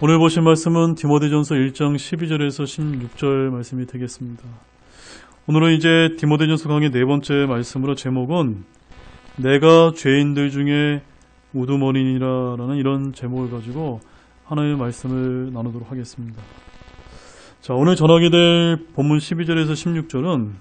오늘 보신 말씀은 디모데전서 1장 12절에서 16절 말씀이 되겠습니다. 오늘은 이제 디모데전서 강의 네 번째 말씀으로 제목은 내가 죄인들 중에 우두머리니라라는 이런 제목을 가지고 하나님의 말씀을 나누도록 하겠습니다. 자, 오늘 전하게 될 본문 12절에서 16절은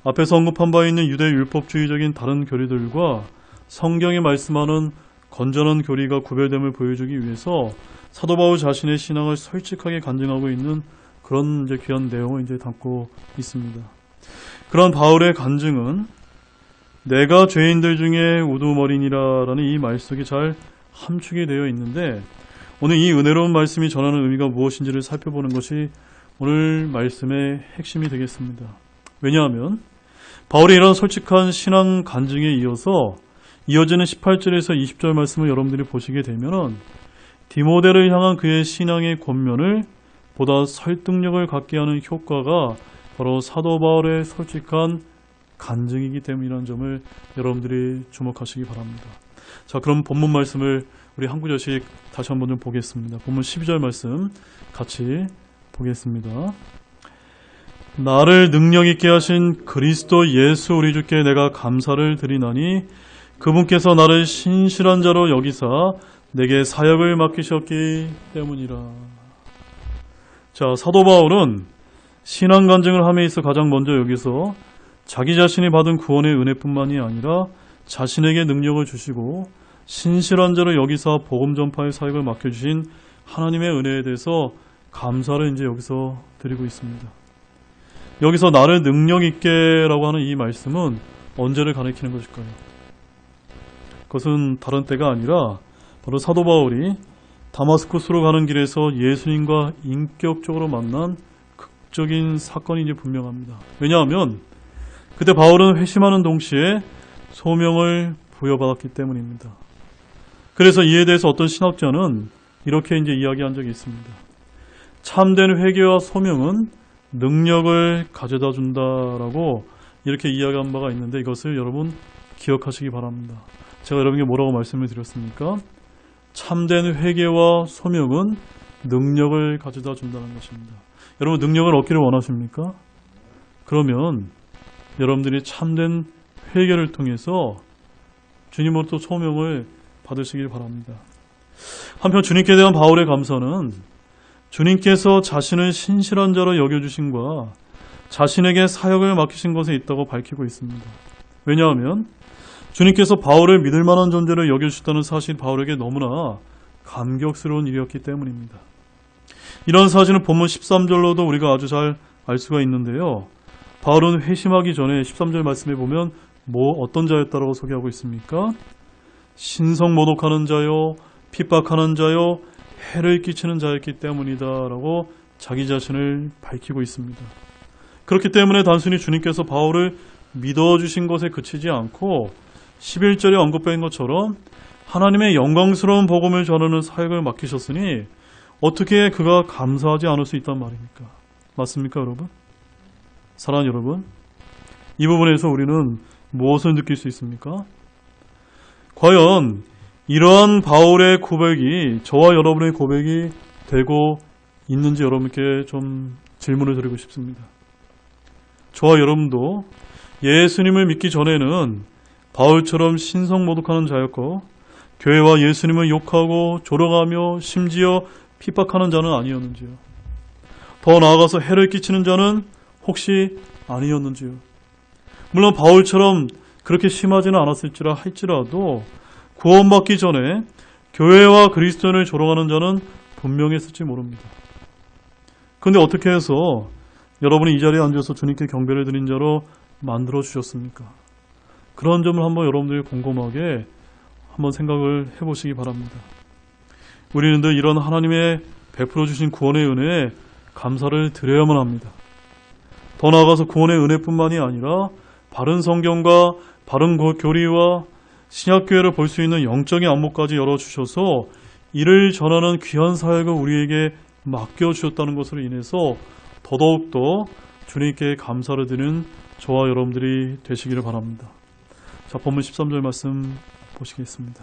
앞에서 언급한 바 있는 유대 율법주의적인 다른 교리들과 성경이 말씀하는 건전한 교리가 구별됨을 보여주기 위해서 사도 바울 자신의 신앙을 솔직하게 간증하고 있는 그런 귀한 내용을 담고 있습니다. 그런 바울의 간증은 내가 죄인들 중에 우두머리니라라는 이 말 속에 잘 함축이 되어 있는데 오늘 이 은혜로운 말씀이 전하는 의미가 무엇인지를 살펴보는 것이 오늘 말씀의 핵심이 되겠습니다. 왜냐하면 바울의 이런 솔직한 신앙 간증에 이어서 이어지는 18절에서 20절 말씀을 여러분들이 보시게 되면 디모데를 향한 그의 신앙의 권면을 보다 설득력을 갖게 하는 효과가 바로 사도 바울의 솔직한 간증이기 때문이라는 점을 여러분들이 주목하시기 바랍니다. 자, 그럼 본문 말씀을 우리 한 구절씩 다시 한번 좀 보겠습니다. 본문 12절 말씀 같이 보겠습니다. 나를 능력 있게 하신 그리스도 예수 우리 주께 내가 감사를 드리나니 그분께서 나를 신실한 자로 여기사 내게 사역을 맡기셨기 때문이라. 자, 사도 바울은 신앙 간증을 함에 있어 가장 먼저 여기서 자기 자신이 받은 구원의 은혜뿐만이 아니라 자신에게 능력을 주시고 신실한 자로 여기서 복음 전파의 사역을 맡겨주신 하나님의 은혜에 대해서 감사를 이제 여기서 드리고 있습니다. 여기서 나를 능력 있게라고 하는 이 말씀은 언제를 가리키는 것일까요? 그것은 다른 때가 아니라 바로 사도 바울이 다마스쿠스로 가는 길에서 예수님과 인격적으로 만난 극적인 사건이 이제 분명합니다. 왜냐하면 그때 바울은 회심하는 동시에 소명을 부여받았기 때문입니다. 그래서 이에 대해서 어떤 신학자는 이렇게 이제 이야기한 적이 있습니다. 참된 회개와 소명은 능력을 가져다 준다라고 이렇게 이야기한 바가 있는데 이것을 여러분 기억하시기 바랍니다. 제가 여러분에게 뭐라고 말씀을 드렸습니까? 참된 회개와 소명은 능력을 가져다 준다는 것입니다. 여러분 능력을 얻기를 원하십니까? 그러면 여러분들이 참된 회개를 통해서 주님으로부터 소명을 받으시길 바랍니다. 한편 주님께 대한 바울의 감사는 주님께서 자신을 신실한 자로 여겨주신과 자신에게 사역을 맡기신 것에 있다고 밝히고 있습니다. 왜냐하면 주님께서 바울을 믿을 만한 존재로 여겨주셨다는 사실이 바울에게 너무나 감격스러운 일이었기 때문입니다. 이런 사실은 본문 13절로도 우리가 아주 잘 알 수가 있는데요. 바울은 회심하기 전에 13절 말씀에 보면 어떤 자였다라고 소개하고 있습니까? 신성모독하는 자요, 핍박하는 자요, 해를 끼치는 자였기 때문이다 라고 자기 자신을 밝히고 있습니다. 그렇기 때문에 단순히 주님께서 바울을 믿어주신 것에 그치지 않고 11절에 언급된 것처럼 하나님의 영광스러운 복음을 전하는 사역을 맡기셨으니 어떻게 그가 감사하지 않을 수 있단 말입니까? 맞습니까, 여러분? 사랑하는 여러분, 이 부분에서 우리는 무엇을 느낄 수 있습니까? 과연 이러한 바울의 고백이 저와 여러분의 고백이 되고 있는지 여러분께 좀 질문을 드리고 싶습니다. 저와 여러분도 예수님을 믿기 전에는 바울처럼 신성모독하는 자였고 교회와 예수님을 욕하고 조롱하며 심지어 핍박하는 자는 아니었는지요? 더 나아가서 해를 끼치는 자는 혹시 아니었는지요? 물론 바울처럼 그렇게 심하지는 않았을지라 할지라도 구원받기 전에 교회와 그리스도인을 조롱하는 자는 분명히 있을지 모릅니다. 그런데 어떻게 해서 여러분이 이 자리에 앉아서 주님께 경배를 드린 자로 만들어 주셨습니까? 그런 점을 한번 여러분들이 곰곰하게 한번 생각을 해보시기 바랍니다. 우리는 늘 이런 하나님의 베풀어 주신 구원의 은혜에 감사를 드려야만 합니다. 더 나아가서 구원의 은혜뿐만이 아니라 바른 성경과 바른 교리와 신약교회를 볼 수 있는 영적인 안목까지 열어주셔서 이를 전하는 귀한 사역을 우리에게 맡겨주셨다는 것으로 인해서 더더욱더 주님께 감사를 드리는 저와 여러분들이 되시기를 바랍니다. 자, 본문 13절 말씀 보시겠습니다.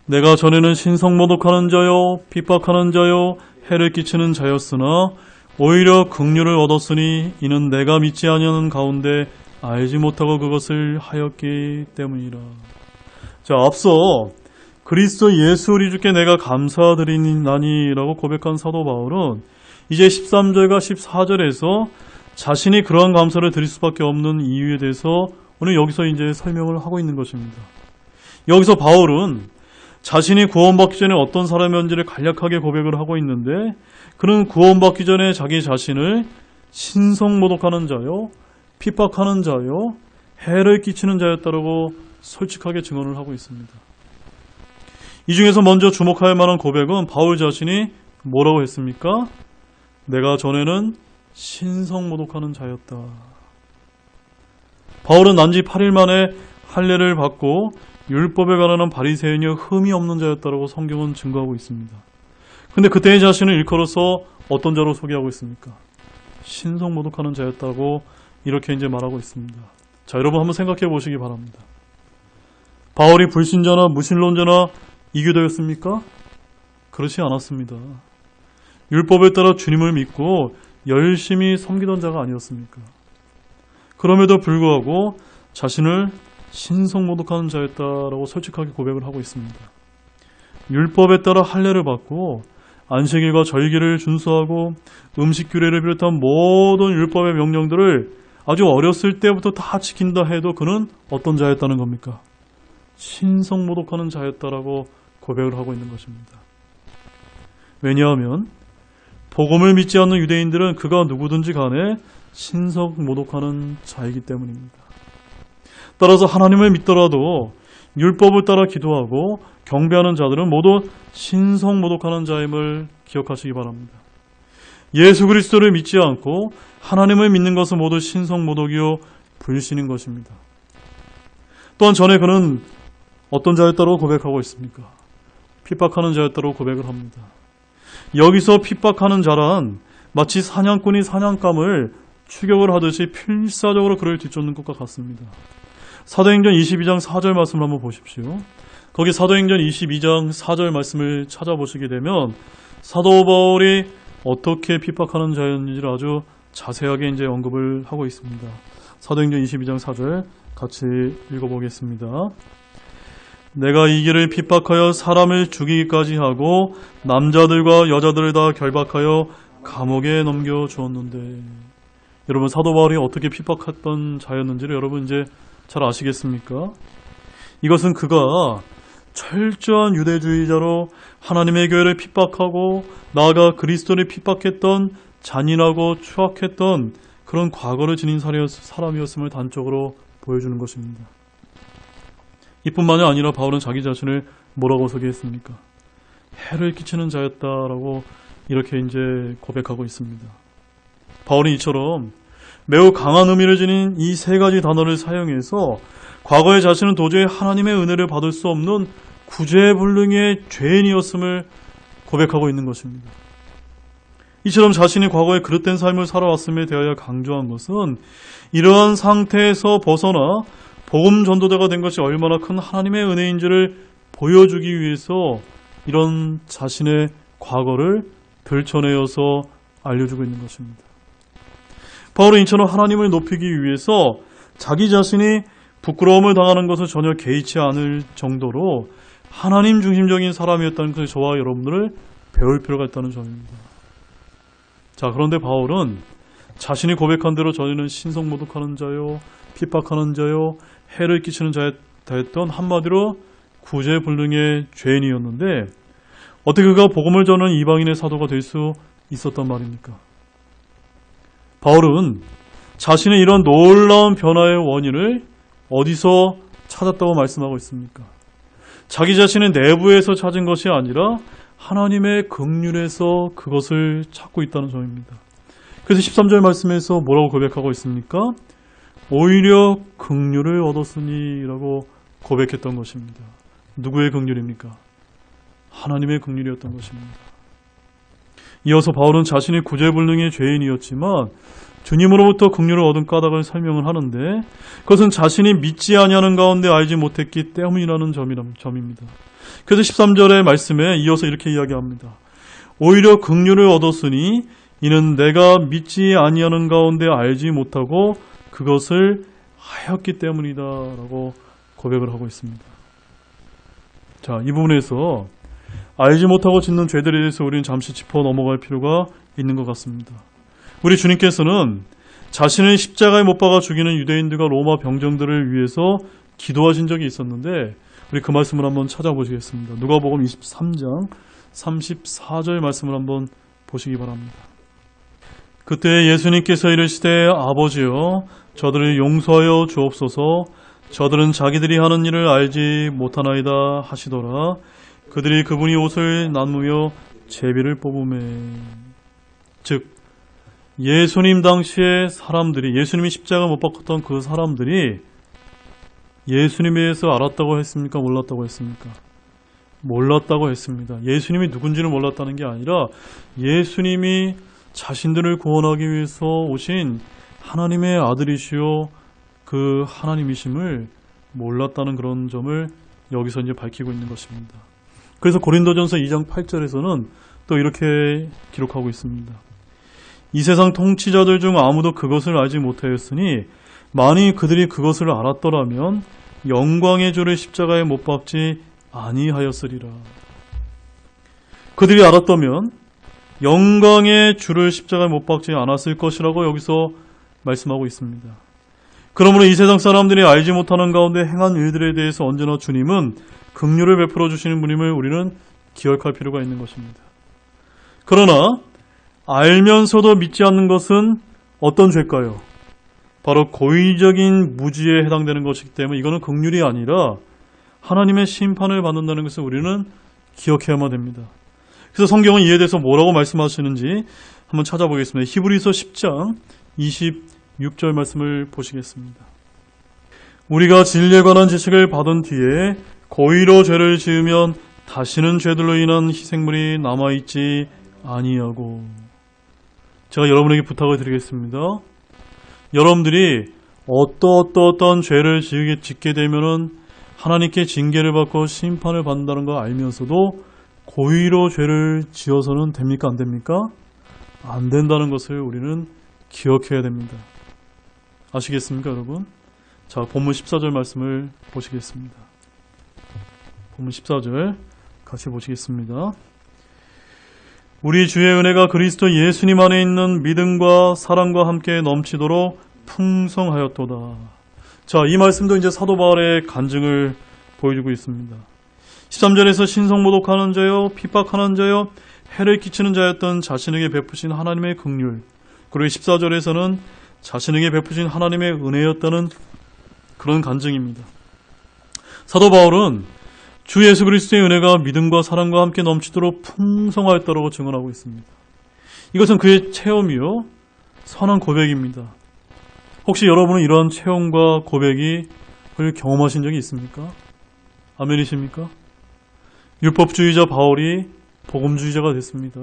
내가 전에는 신성모독하는 자요 핍박하는 자요 해를 끼치는 자였으나 오히려 긍휼을 얻었으니 이는 내가 믿지 아니하는 가운데 알지 못하고 그것을 하였기 때문이라. 자, 앞서 그리스도 예수 우리 주께 내가 감사드리나니라고 고백한 사도 바울은 이제 13절과 14절에서 자신이 그러한 감사를 드릴 수밖에 없는 이유에 대해서 오늘 여기서 이제 설명을 하고 있는 것입니다. 여기서 바울은 자신이 구원받기 전에 어떤 사람이었는지를 간략하게 고백을 하고 있는데, 그는 구원받기 전에 자기 자신을 신성모독하는 자요, 핍박하는 자요, 해를 끼치는 자였다라고 솔직하게 증언을 하고 있습니다. 이 중에서 먼저 주목할 만한 고백은 바울 자신이 뭐라고 했습니까? 내가 전에는 신성모독하는 자였다. 바울은 난지 8일 만에 할례를 받고 율법에 관한 바리새인이여 흠이 없는 자였다라고 성경은 증거하고 있습니다. 근데 그때의 자신을 일컬어서 어떤 자로 소개하고 있습니까? 신성모독하는 자였다고 이렇게 이제 말하고 있습니다. 자, 여러분 한번 생각해 보시기 바랍니다. 바울이 불신자나 무신론자나 이교도였습니까? 그렇지 않았습니다. 율법에 따라 주님을 믿고 열심히 섬기던 자가 아니었습니까? 그럼에도 불구하고 자신을 신성모독하는 자였다라고 솔직하게 고백을 하고 있습니다. 율법에 따라 할례를 받고 안식일과 절기를 준수하고 음식 규례를 비롯한 모든 율법의 명령들을 아주 어렸을 때부터 다 지킨다 해도 그는 어떤 자였다는 겁니까? 신성모독하는 자였다라고 고백을 하고 있는 것입니다. 왜냐하면 복음을 믿지 않는 유대인들은 그가 누구든지 간에 신성모독하는 자이기 때문입니다. 따라서 하나님을 믿더라도 율법을 따라 기도하고 경배하는 자들은 모두 신성모독하는 자임을 기억하시기 바랍니다. 예수 그리스도를 믿지 않고 하나님을 믿는 것은 모두 신성모독이요 불신인 것입니다. 또한 전에 그는 어떤 자였다고 고백하고 있습니까? 핍박하는 자였다고 고백을 합니다. 여기서 핍박하는 자란 마치 사냥꾼이 사냥감을 추격을 하듯이 필사적으로 그를 뒤쫓는 것과 같습니다. 사도행전 22장 4절 말씀을 한번 보십시오. 거기 사도행전 22장 4절 말씀을 찾아보시게 되면 사도 바울이 어떻게 핍박하는 자였는지를 아주 자세하게 이제 언급을 하고 있습니다. 사도행전 22장 4절 같이 읽어보겠습니다. 내가 이 길을 핍박하여 사람을 죽이기까지 하고 남자들과 여자들을 다 결박하여 감옥에 넘겨주었는데, 여러분 사도 바울이 어떻게 핍박했던 자였는지를 여러분 이제 잘 아시겠습니까? 이것은 그가 철저한 유대주의자로 하나님의 교회를 핍박하고 나아가 그리스도를 핍박했던 잔인하고 추악했던 그런 과거를 지닌 사람이었음을 단적으로 보여주는 것입니다. 이뿐만이 아니라 바울은 자기 자신을 뭐라고 소개했습니까? 해를 끼치는 자였다라고 이렇게 이제 고백하고 있습니다. 바울은 이처럼 매우 강한 의미를 지닌 이 세 가지 단어를 사용해서 과거의 자신은 도저히 하나님의 은혜를 받을 수 없는 구제불능의 죄인이었음을 고백하고 있는 것입니다. 이처럼 자신이 과거에 그릇된 삶을 살아왔음에 대하여 강조한 것은 이러한 상태에서 벗어나 복음 전도자가 된 것이 얼마나 큰 하나님의 은혜인지를 보여주기 위해서 이런 자신의 과거를 들춰내어서 알려주고 있는 것입니다. 바울은 이처럼 하나님을 높이기 위해서 자기 자신이 부끄러움을 당하는 것을 전혀 개의치 않을 정도로 하나님 중심적인 사람이었다는 것을 저와 여러분들을 배울 필요가 있다는 점입니다. 자, 그런데 바울은 자신이 고백한 대로 전에는 신성모독하는 자요, 핍박하는 자요, 해를 끼치는 자였던 한마디로 구제불능의 죄인이었는데 어떻게 그가 복음을 전하는 이방인의 사도가 될 수 있었단 말입니까? 바울은 자신의 이런 놀라운 변화의 원인을 어디서 찾았다고 말씀하고 있습니까? 자기 자신의 내부에서 찾은 것이 아니라 하나님의 긍휼에서 그것을 찾고 있다는 점입니다. 그래서 13절 말씀에서 뭐라고 고백하고 있습니까? 오히려 긍휼을 얻었으니 라고 고백했던 것입니다. 누구의 긍휼입니까? 하나님의 긍휼이었던 것입니다. 이어서 바울은 자신이 구제불능의 죄인이었지만 주님으로부터 긍휼을 얻은 까닭을 설명을 하는데 그것은 자신이 믿지 아니하는 가운데 알지 못했기 때문이라는 점입니다. 그래서 13절의 말씀에 이어서 이렇게 이야기합니다. 오히려 긍휼을 얻었으니 이는 내가 믿지 아니하는 가운데 알지 못하고 그것을 하였기 때문이다 라고 고백을 하고 있습니다. 자, 이 부분에서 알지 못하고 짓는 죄들에 대해서 우리는 잠시 짚어 넘어갈 필요가 있는 것 같습니다. 우리 주님께서는 자신을 십자가에 못 박아 죽이는 유대인들과 로마 병정들을 위해서 기도하신 적이 있었는데 우리 그 말씀을 한번 찾아보시겠습니다. 누가복음 23장 34절 말씀을 한번 보시기 바랍니다. 그때 예수님께서 이르시되 아버지여 저들을 용서하여 주옵소서 저들은 자기들이 하는 일을 알지 못하나이다 하시더라. 그들이 그분이 옷을 나누며 제비를 뽑으매. 즉 예수님 당시에 사람들이 예수님이 십자가 못 박혔던 그 사람들이 예수님에 대해서 알았다고 했습니까? 몰랐다고 했습니까? 몰랐다고 했습니다. 예수님이 누군지를 몰랐다는 게 아니라 예수님이 자신들을 구원하기 위해서 오신 하나님의 아들이시요 그 하나님이심을 몰랐다는 그런 점을 여기서 이제 밝히고 있는 것입니다. 그래서 고린도전서 2장 8절에서는 또 이렇게 기록하고 있습니다. 이 세상 통치자들 중 아무도 그것을 알지 못하였으니 만일 그들이 그것을 알았더라면 영광의 주를 십자가에 못 박지 아니하였으리라. 그들이 알았다면 영광의 주를 십자가에 못 박지 않았을 것이라고 여기서 말씀하고 있습니다. 그러므로 이 세상 사람들이 알지 못하는 가운데 행한 일들에 대해서 언제나 주님은 긍휼을 베풀어 주시는 분임을 우리는 기억할 필요가 있는 것입니다. 그러나 알면서도 믿지 않는 것은 어떤 죄일까요? 바로 고의적인 무지에 해당되는 것이기 때문에 이거는 긍휼이 아니라 하나님의 심판을 받는다는 것을 우리는 기억해야만 됩니다. 그래서 성경은 이에 대해서 뭐라고 말씀하시는지 한번 찾아보겠습니다. 히브리서 10장 26절 말씀을 보시겠습니다. 우리가 진리에 관한 지식을 받은 뒤에 고의로 죄를 지으면 다시는 죄들로 인한 희생물이 남아있지 아니하고. 제가 여러분에게 부탁을 드리겠습니다. 여러분들이 어떤 죄를 짓게 되면은 하나님께 징계를 받고 심판을 받는다는 걸 알면서도 고의로 죄를 지어서는 됩니까? 안 됩니까? 안 된다는 것을 우리는 기억해야 됩니다. 아시겠습니까, 여러분? 자, 본문 14절 말씀을 보시겠습니다. 본문 14절 같이 보시겠습니다. 우리 주의 은혜가 그리스도 예수님 안에 있는 믿음과 사랑과 함께 넘치도록 풍성하였도다. 자, 이 말씀도 이제 사도 바울의 간증을 보여주고 있습니다. 13절에서 신성모독하는 자요, 핍박하는 자요, 해를 끼치는 자였던 자신에게 베푸신 하나님의 긍휼, 그리고 14절에서는 자신에게 베푸신 하나님의 은혜였다는 그런 간증입니다. 사도 바울은 주 예수 그리스도의 은혜가 믿음과 사랑과 함께 넘치도록 풍성하였다고 증언하고 있습니다. 이것은 그의 체험이요, 선한 고백입니다. 혹시 여러분은 이러한 체험과 고백을 경험하신 적이 있습니까? 아멘이십니까? 율법주의자 바울이 복음주의자가 됐습니다.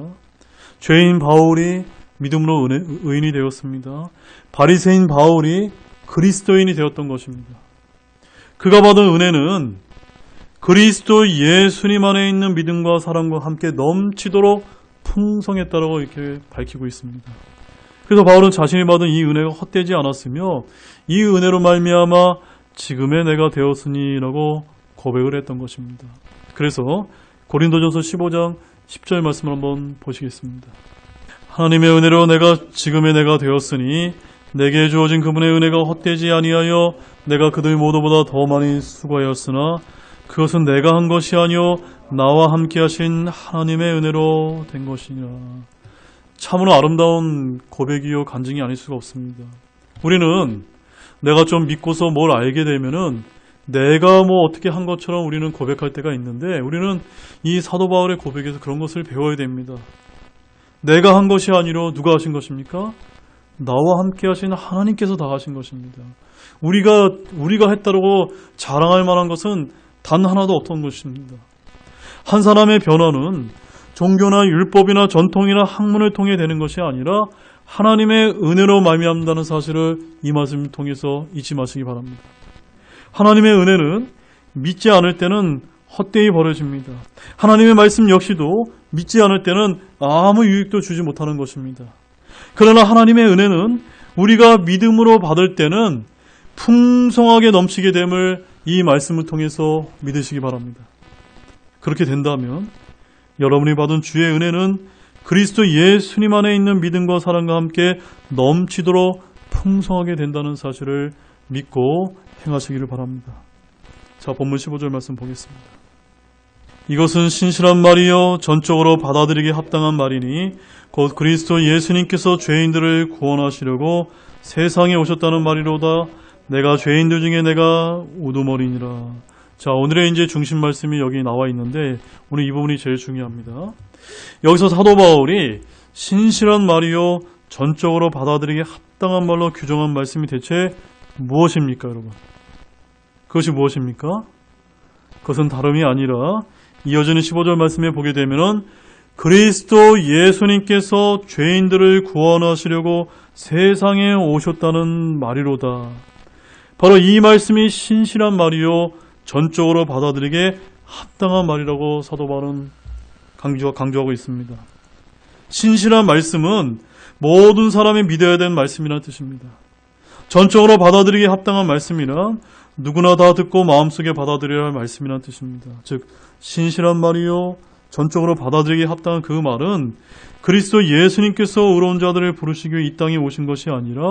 죄인 바울이 믿음으로 의인이 되었습니다. 바리새인 바울이 그리스도인이 되었던 것입니다. 그가 받은 은혜는 그리스도 예수님 안에 있는 믿음과 사랑과 함께 넘치도록 풍성했다라고 이렇게 밝히고 있습니다. 그래서 바울은 자신이 받은 이 은혜가 헛되지 않았으며 이 은혜로 말미암아 지금의 내가 되었으니라고 고백을 했던 것입니다. 그래서 고린도전서 15장 10절 말씀을 한번 보시겠습니다. 하나님의 은혜로 내가 지금의 내가 되었으니 내게 주어진 그분의 은혜가 헛되지 아니하여 내가 그들 모두보다 더 많이 수고하였으나 그것은 내가 한 것이 아니요 나와 함께 하신 하나님의 은혜로 된 것이냐. 참으로 아름다운 고백이요 간증이 아닐 수가 없습니다. 우리는 내가 좀 믿고서 뭘 알게 되면은 내가 뭐 어떻게 한 것처럼 우리는 고백할 때가 있는데 우리는 이 사도 바울의 고백에서 그런 것을 배워야 됩니다. 내가 한 것이 아니라 누가 하신 것입니까? 나와 함께 하신 하나님께서 다 하신 것입니다. 우리가 했다고 자랑할 만한 것은 단 하나도 없던 것입니다. 한 사람의 변화는 종교나 율법이나 전통이나 학문을 통해 되는 것이 아니라 하나님의 은혜로 말미암는다는 사실을 이 말씀을 통해서 잊지 마시기 바랍니다. 하나님의 은혜는 믿지 않을 때는 헛되이 버려집니다. 하나님의 말씀 역시도 믿지 않을 때는 아무 유익도 주지 못하는 것입니다. 그러나 하나님의 은혜는 우리가 믿음으로 받을 때는 풍성하게 넘치게 됨을 이 말씀을 통해서 믿으시기 바랍니다. 그렇게 된다면 여러분이 받은 주의 은혜는 그리스도 예수님 안에 있는 믿음과 사랑과 함께 넘치도록 풍성하게 된다는 사실을 믿고 행하시기를 바랍니다. 자, 본문 15절 말씀 보겠습니다. 이것은 신실한 말이요 전적으로 받아들이기 합당한 말이니 곧 그리스도 예수님께서 죄인들을 구원하시려고 세상에 오셨다는 말이로다. 내가 죄인들 중에 내가 우두머리니라. 자, 오늘의 이제 중심 말씀이 여기 나와 있는데 오늘 이 부분이 제일 중요합니다. 여기서 사도 바울이 신실한 말이요 전적으로 받아들이기 합당한 말로 규정한 말씀이 대체 무엇입니까, 여러분? 그것이 무엇입니까? 그것은 다름이 아니라 이어지는 15절 말씀에 보게 되면은 그리스도 예수님께서 죄인들을 구원하시려고 세상에 오셨다는 말이로다. 바로 이 말씀이 신실한 말이요 전적으로 받아들이게 합당한 말이라고 사도 바울은 강조하고 있습니다. 신실한 말씀은 모든 사람이 믿어야 되는 말씀이라는 뜻입니다. 전적으로 받아들이기 합당한 말씀이란 누구나 다 듣고 마음속에 받아들여야 할 말씀이라는 뜻입니다. 즉 신실한 말이요 전적으로 받아들이기 합당한 그 말은 그리스도 예수님께서 의로운 자들을 부르시기 위해 이 땅에 오신 것이 아니라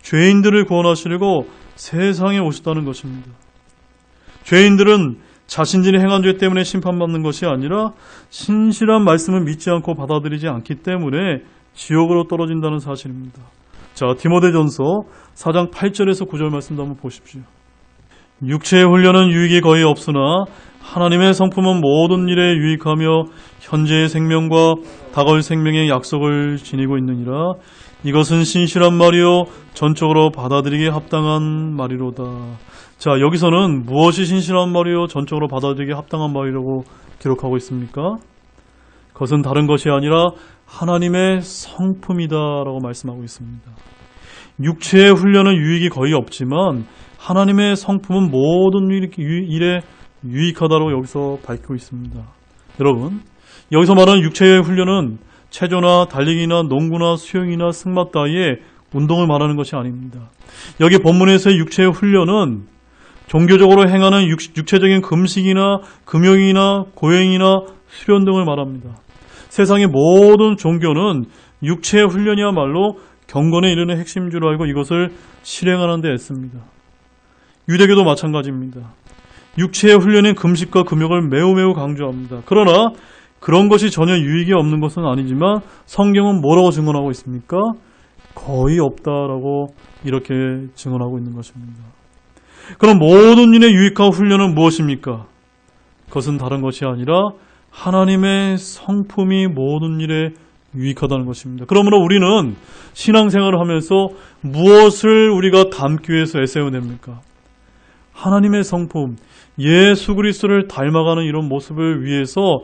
죄인들을 구원하시려고 세상에 오셨다는 것입니다. 죄인들은 자신들이 행한 죄 때문에 심판받는 것이 아니라 신실한 말씀을 믿지 않고 받아들이지 않기 때문에 지옥으로 떨어진다는 사실입니다. 자, 디모데전서 4장 8절에서 9절 말씀도 한번 보십시오. 육체의 훈련은 유익이 거의 없으나 하나님의 성품은 모든 일에 유익하며 현재의 생명과 다가올 생명의 약속을 지니고 있느니라. 이것은 신실한 말이요 전적으로 받아들이기에 합당한 말이로다. 자, 여기서는 무엇이 신실한 말이요 전적으로 받아들이기에 합당한 말이라고 기록하고 있습니까? 그것은 다른 것이 아니라 하나님의 성품이다라고 말씀하고 있습니다. 육체의 훈련은 유익이 거의 없지만 하나님의 성품은 모든 일에 유익하다고 여기서 밝히고 있습니다. 여러분, 여기서 말하는 육체의 훈련은 체조나 달리기나 농구나 수영이나 승마 따위의 운동을 말하는 것이 아닙니다. 여기 본문에서의 육체의 훈련은 종교적으로 행하는 육체적인 금식이나 금욕이나 고행이나 수련 등을 말합니다. 세상의 모든 종교는 육체의 훈련이야말로 경건에 이르는 핵심인 줄 알고 이것을 실행하는 데 애씁니다. 유대교도 마찬가지입니다. 육체의 훈련인 금식과 금욕을 매우 강조합니다. 그러나 그런 것이 전혀 유익이 없는 것은 아니지만 성경은 뭐라고 증언하고 있습니까? 거의 없다라고 이렇게 증언하고 있는 것입니다. 그럼 모든 일의 유익한 훈련은 무엇입니까? 그것은 다른 것이 아니라 하나님의 성품이 모든 일에 유익하다는 것입니다. 그러므로 우리는 신앙생활을 하면서 무엇을 우리가 담기 위해서 애써야 됩니까? 하나님의 성품, 예수 그리스도를 닮아가는 이런 모습을 위해서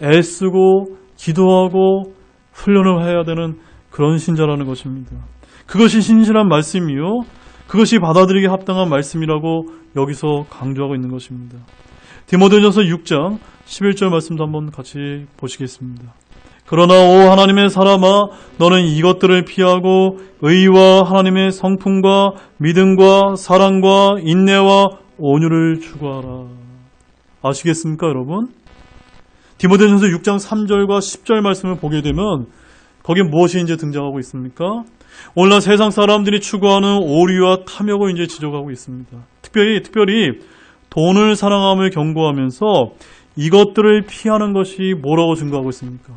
애쓰고 기도하고 훈련을 해야 되는 그런 신자라는 것입니다. 그것이 신실한 말씀이요, 그것이 받아들이기 합당한 말씀이라고 여기서 강조하고 있는 것입니다. 디모데전서 6장 11절 말씀도 한번 같이 보시겠습니다. 그러나 오 하나님의 사람아 너는 이것들을 피하고 의와 하나님의 성품과 믿음과 사랑과 인내와 온유를 추구하라. 아시겠습니까, 여러분? 디모데전서 6장 3절과 10절 말씀을 보게 되면 거기에 무엇이 이제 등장하고 있습니까? 오늘날 세상 사람들이 추구하는 오류와 탐욕을 이제 지적하고 있습니다. 특별히 돈을 사랑함을 경고하면서 이것들을 피하는 것이 뭐라고 증거하고 있습니까?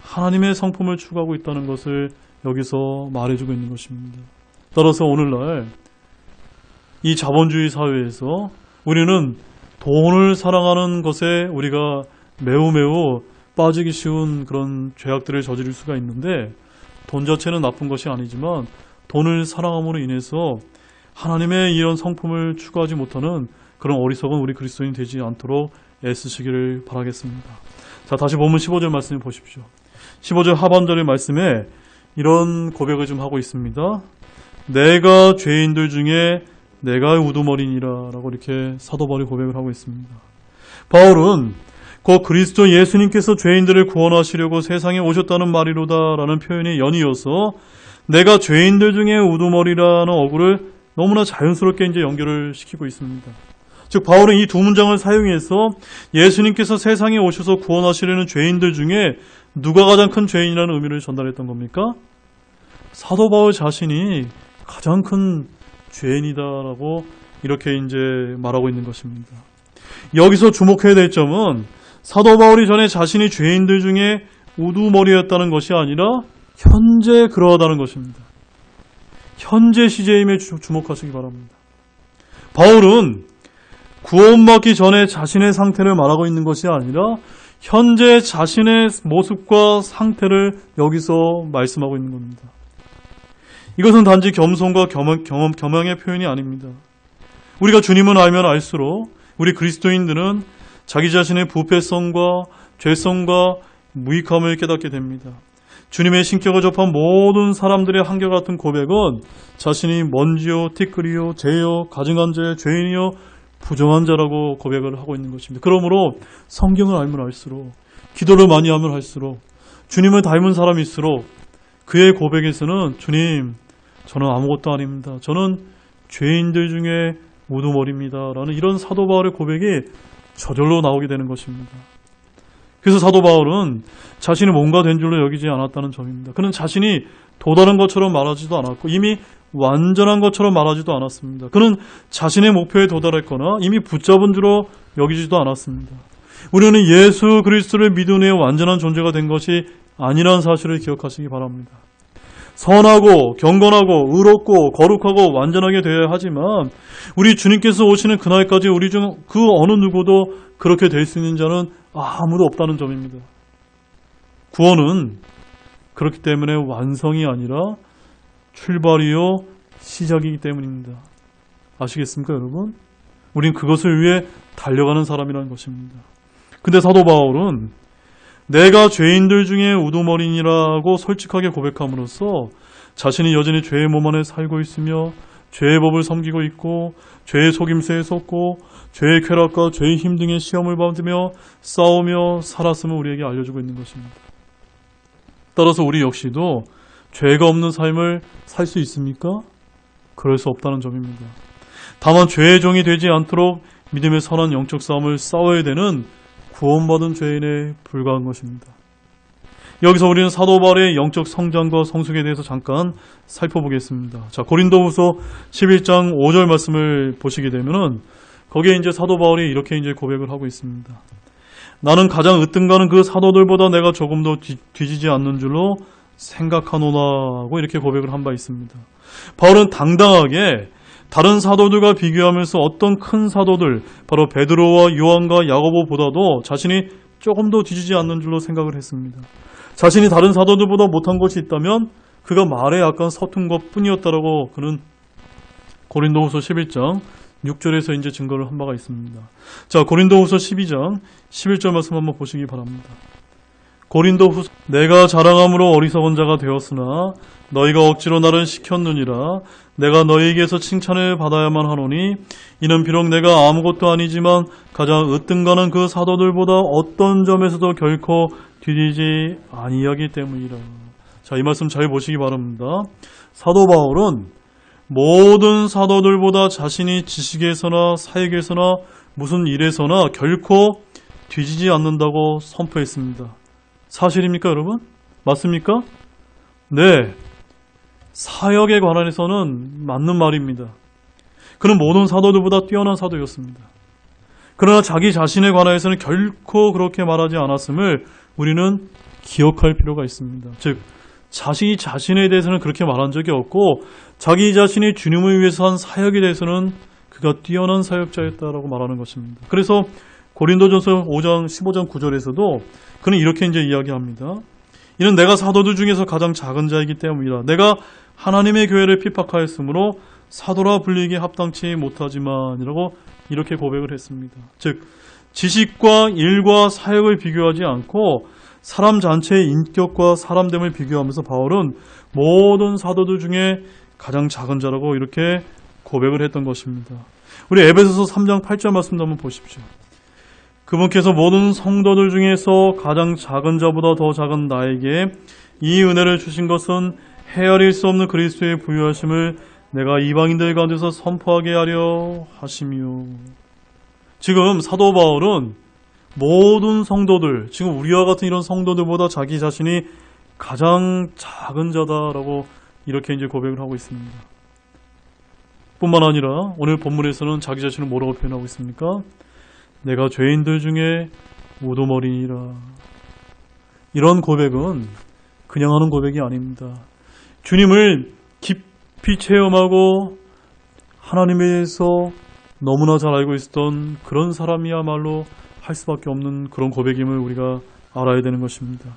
하나님의 성품을 추구하고 있다는 것을 여기서 말해주고 있는 것입니다. 따라서 오늘날 이 자본주의 사회에서 우리는 돈을 사랑하는 것에 우리가 매우 빠지기 쉬운 그런 죄악들을 저지를 수가 있는데 돈 자체는 나쁜 것이 아니지만 돈을 사랑함으로 인해서 하나님의 이런 성품을 추구하지 못하는 그런 어리석은 우리 그리스도인이 되지 않도록 애쓰시기를 바라겠습니다. 자, 다시 본문 15절 말씀을 보십시오. 15절 하반절의 말씀에 이런 고백을 좀 하고 있습니다. 내가 죄인들 중에 내가 우두머리니라 라고 이렇게 사도 바울이 고백을 하고 있습니다. 바울은 곧 그리스도 예수님께서 죄인들을 구원하시려고 세상에 오셨다는 말이로다라는 표현이 연이어서 내가 죄인들 중에 우두머리라는 어구를 너무나 자연스럽게 이제 연결을 시키고 있습니다. 즉 바울은 이 두 문장을 사용해서 예수님께서 세상에 오셔서 구원하시려는 죄인들 중에 누가 가장 큰 죄인이라는 의미를 전달했던 겁니까? 사도 바울 자신이 가장 큰 죄인이다라고 이렇게 이제 말하고 있는 것입니다. 여기서 주목해야 될 점은 사도 바울이 전에 자신이 죄인들 중에 우두머리였다는 것이 아니라 현재 그러하다는 것입니다. 현재 시제임에 주목하시기 바랍니다. 바울은 구원받기 전에 자신의 상태를 말하고 있는 것이 아니라 현재 자신의 모습과 상태를 여기서 말씀하고 있는 겁니다. 이것은 단지 겸손과 겸양의 표현이 아닙니다. 우리가 주님을 알면 알수록 우리 그리스도인들은 자기 자신의 부패성과 죄성과 무익함을 깨닫게 됩니다. 주님의 신격을 접한 모든 사람들의 한결같은 고백은 자신이 먼지요, 티끌이요, 죄요, 가증한 자, 죄인이요, 부정한 자라고 고백을 하고 있는 것입니다. 그러므로 성경을 알면 알수록, 기도를 많이 하면 할수록, 주님을 닮은 사람일수록 그의 고백에서는 주님, 저는 아무것도 아닙니다. 저는 죄인들 중에 우두머리입니다. 라는 이런 사도 바울의 고백이 저절로 나오게 되는 것입니다. 그래서 사도 바울은 자신이 뭔가 된 줄로 여기지 않았다는 점입니다. 그는 자신이 도다른 것처럼 말하지도 않았고 이미 완전한 것처럼 말하지도 않았습니다. 그는 자신의 목표에 도달했거나 이미 붙잡은 줄로 여기지도 않았습니다. 우리는 예수 그리스도를 믿은 후에 완전한 존재가 된 것이 아니라는 사실을 기억하시기 바랍니다. 선하고 경건하고 의롭고 거룩하고 완전하게 되어야 하지만 우리 주님께서 오시는 그날까지 우리 중 그 어느 누구도 그렇게 될 수 있는 자는 아무도 없다는 점입니다. 구원은 그렇기 때문에 완성이 아니라 출발이요 시작이기 때문입니다. 아시겠습니까 여러분? 우린 그것을 위해 달려가는 사람이라는 것입니다. 근데 사도 바울은 내가 죄인들 중에 우두머리니라고 솔직하게 고백함으로써 자신이 여전히 죄의 몸 안에 살고 있으며 죄의 법을 섬기고 있고 죄의 속임수에 속고 죄의 쾌락과 죄의 힘 등의 시험을 받으며 싸우며 살았음을 우리에게 알려주고 있는 것입니다. 따라서 우리 역시도 죄가 없는 삶을 살 수 있습니까? 그럴 수 없다는 점입니다. 다만 죄의 종이 되지 않도록 믿음의 선한 영적 싸움을 싸워야 되는 구원받은 죄인에 불과한 것입니다. 여기서 우리는 사도 바울의 영적 성장과 성숙에 대해서 잠깐 살펴보겠습니다. 자, 고린도후서 11장 5절 말씀을 보시게 되면은 거기에 이제 사도 바울이 이렇게 이제 고백을 하고 있습니다. 나는 가장 으뜸가는 그 사도들보다 내가 조금도 뒤지지 않는 줄로 생각하노나 하고 이렇게 고백을 한 바 있습니다. 바울은 당당하게 다른 사도들과 비교하면서 어떤 큰 사도들, 바로 베드로와 요한과 야고보보다도 자신이 조금도 뒤지지 않는 줄로 생각을 했습니다. 자신이 다른 사도들보다 못한 것이 있다면 그가 말에 약간 서툰 것 뿐이었다라고 그는 고린도후서 11장 6절에서 이제 증거를 한 바가 있습니다. 자, 고린도후서 12장 11절 말씀 한번 보시기 바랍니다. 고린도후서 내가 자랑함으로 어리석은 자가 되었으나 너희가 억지로 나를 시켰느니라. 내가 너희에게서 칭찬을 받아야만 하노니 이는 비록 내가 아무것도 아니지만 가장 으뜸가는 그 사도들보다 어떤 점에서도 결코 뒤지지 아니하기 때문이라. 자, 이 말씀 잘 보시기 바랍니다. 사도 바울은 모든 사도들보다 자신이 지식에서나 사역에서나 무슨 일에서나 결코 뒤지지 않는다고 선포했습니다. 사실입니까, 여러분? 맞습니까? 네. 사역에 관해서는 맞는 말입니다. 그는 모든 사도들보다 뛰어난 사도였습니다. 그러나 자기 자신에 관해서는 결코 그렇게 말하지 않았음을 우리는 기억할 필요가 있습니다. 즉, 자기 자신에 대해서는 그렇게 말한 적이 없고 자기 자신이 주님을 위해서 한 사역에 대해서는 그가 뛰어난 사역자였다라고 말하는 것입니다. 그래서 고린도전서 5장 15장 9절에서도 그는 이렇게 이제 이야기합니다. 이는 내가 사도들 중에서 가장 작은 자이기 때문이라. 내가 하나님의 교회를 핍박하였으므로 사도라 불리기에 합당치 못하지만이라고 이렇게 고백을 했습니다. 즉 지식과 일과 사역을 비교하지 않고 사람 전체의 인격과 사람됨을 비교하면서 바울은 모든 사도들 중에 가장 작은 자라고 이렇게 고백을 했던 것입니다. 우리 에베소서 3장 8절 말씀도 한번 보십시오. 그분께서 모든 성도들 중에서 가장 작은 자보다 더 작은 나에게 이 은혜를 주신 것은 헤아릴 수 없는 그리스도의 부유하심을 내가 이방인들 가운데서 선포하게 하려 하시며. 지금 사도 바울은 모든 성도들, 지금 우리와 같은 이런 성도들보다 자기 자신이 가장 작은 자다라고 이렇게 이제 고백을 하고 있습니다. 뿐만 아니라 오늘 본문에서는 자기 자신을 뭐라고 표현하고 있습니까? 내가 죄인들 중에 우두머리니라. 이런 고백은 그냥 하는 고백이 아닙니다. 주님을 깊이 체험하고 하나님에 대해서 너무나 잘 알고 있었던 그런 사람이야말로 할 수밖에 없는 그런 고백임을 우리가 알아야 되는 것입니다.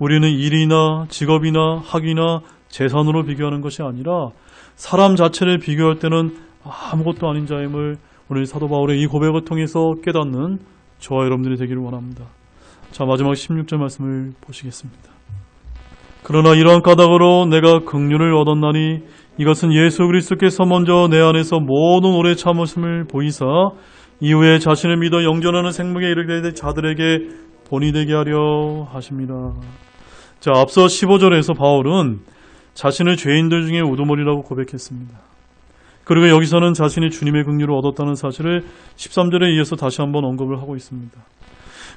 우리는 일이나 직업이나 학위나 재산으로 비교하는 것이 아니라 사람 자체를 비교할 때는 아무것도 아닌 자임을 오늘 사도 바울의 이 고백을 통해서 깨닫는 저와 여러분들이 되기를 원합니다. 자, 마지막 16절 말씀을 보시겠습니다. 그러나 이러한 까닭으로 내가 긍휼을 얻었나니 이것은 예수 그리스도께서 먼저 내 안에서 모든 오래 참으심을 보이사 이후에 자신을 믿어 영존하는 생명에 이르게 될 자들에게 본이 되게 하려 하십니다. 자, 앞서 15절에서 바울은 자신을 죄인들 중에 우두머리라고 고백했습니다. 그리고 여기서는 자신이 주님의 긍휼을 얻었다는 사실을 13절에 이어서 다시 한번 언급을 하고 있습니다.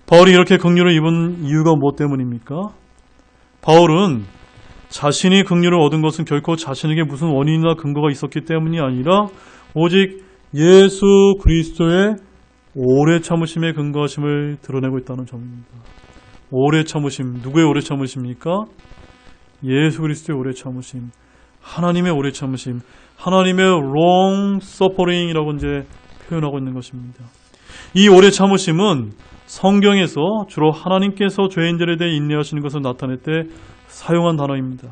바울이 이렇게 긍휼을 입은 이유가 무엇 때문입니까? 바울은 자신이 긍휼을 얻은 것은 결코 자신에게 무슨 원인이나 근거가 있었기 때문이 아니라 오직 예수 그리스도의 오래 참으심에 근거하심을 드러내고 있다는 점입니다. 오래 참으심, 누구의 오래 참으십니까? 예수 그리스도의 오래 참으심, 하나님의 오래 참으심, 하나님의 long suffering이라고 이제 표현하고 있는 것입니다. 이 오래 참으심은 성경에서 주로 하나님께서 죄인들에 대해 인내하시는 것을 나타낼 때 사용한 단어입니다.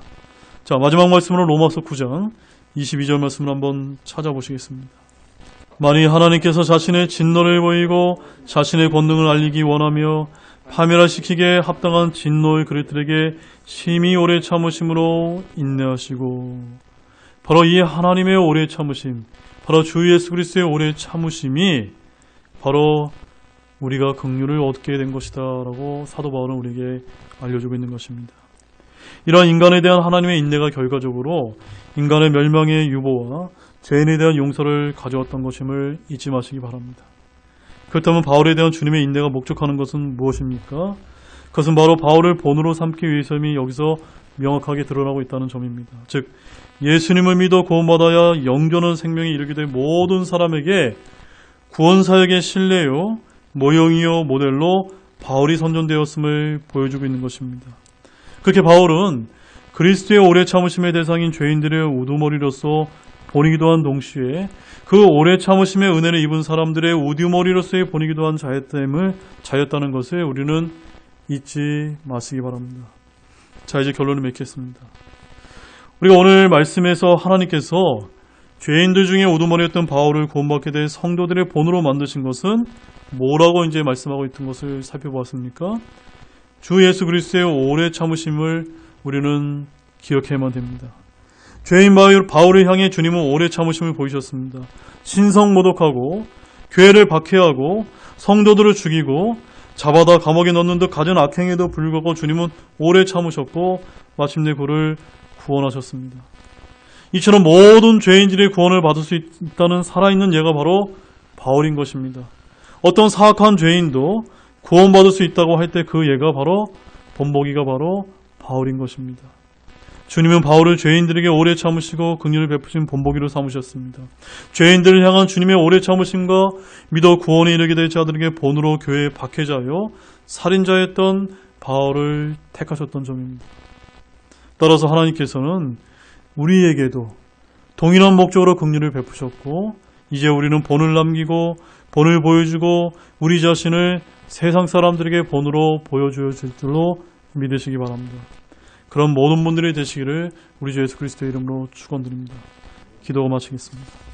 자, 마지막 말씀으로 로마서 9장 22절 말씀을 한번 찾아보시겠습니다. 만일 하나님께서 자신의 진노를 보이고 자신의 권능을 알리기 원하며 파멸시키기에 합당한 진노의 그릇들에게 심히 오래 참으심으로 인내하시고, 바로 이 하나님의 오래 참으심, 바로 주 예수 그리스도의 오래 참으심이 바로 우리가 긍휼을 얻게 된 것이다 라고 사도 바울은 우리에게 알려주고 있는 것입니다. 이러한 인간에 대한 하나님의 인내가 결과적으로 인간의 멸망의 유보와 죄인에 대한 용서를 가져왔던 것임을 잊지 마시기 바랍니다. 그렇다면 바울에 대한 주님의 인내가 목적하는 것은 무엇입니까? 그것은 바로 바울을 본으로 삼기 위해서임이 여기서 명확하게 드러나고 있다는 점입니다. 즉, 예수님을 믿어 구원받아야 영존한 생명이 이르게 될 모든 사람에게 구원사역의 신뢰요, 모형이요, 모델로 바울이 선전되었음을 보여주고 있는 것입니다. 그렇게 바울은 그리스도의 오래 참으심의 대상인 죄인들의 우두머리로서 본이기도 한 동시에 그 오래 참으심의 은혜를 입은 사람들의 우두머리로서의 본이기도 한 자였다는 것을 우리는 잊지 마시기 바랍니다. 자, 이제 결론을 맺겠습니다. 우리가 오늘 말씀에서 하나님께서 죄인들 중에 우두머리였던 바울을 구원받게 될 성도들의 본으로 만드신 것은 뭐라고 이제 말씀하고 있던 것을 살펴보았습니까? 주 예수 그리스도의 오래 참으심을 우리는 기억해야만 됩니다. 죄인 바울을 향해 주님은 오래 참으심을 보이셨습니다. 신성모독하고 교회를 박해하고 성도들을 죽이고 잡아다 감옥에 넣는 듯 갖은 악행에도 불구하고 주님은 오래 참으셨고 마침내 그를 구원하셨습니다. 이처럼 모든 죄인들이 구원을 받을 수 있다는 살아있는 예가 바로 바울인 것입니다. 어떤 사악한 죄인도 구원받을 수 있다고 할 때 그 예가 바로 본보기가 바로 바울인 것입니다. 주님은 바울을 죄인들에게 오래 참으시고 긍휼을 베푸신 본보기로 삼으셨습니다. 죄인들을 향한 주님의 오래 참으심과 믿어 구원에 이르게 될 자들에게 본으로 교회의 박해자요 살인자였던 바울을 택하셨던 점입니다. 따라서 하나님께서는 우리에게도 동일한 목적으로 긍휼을 베푸셨고 이제 우리는 본을 남기고 본을 보여주고 우리 자신을 세상 사람들에게 본으로 보여주어질 줄로 믿으시기 바랍니다. 그런 모든 분들이 되시기를 우리 주 예수 그리스도의 이름으로 축원드립니다. 기도가 마치겠습니다.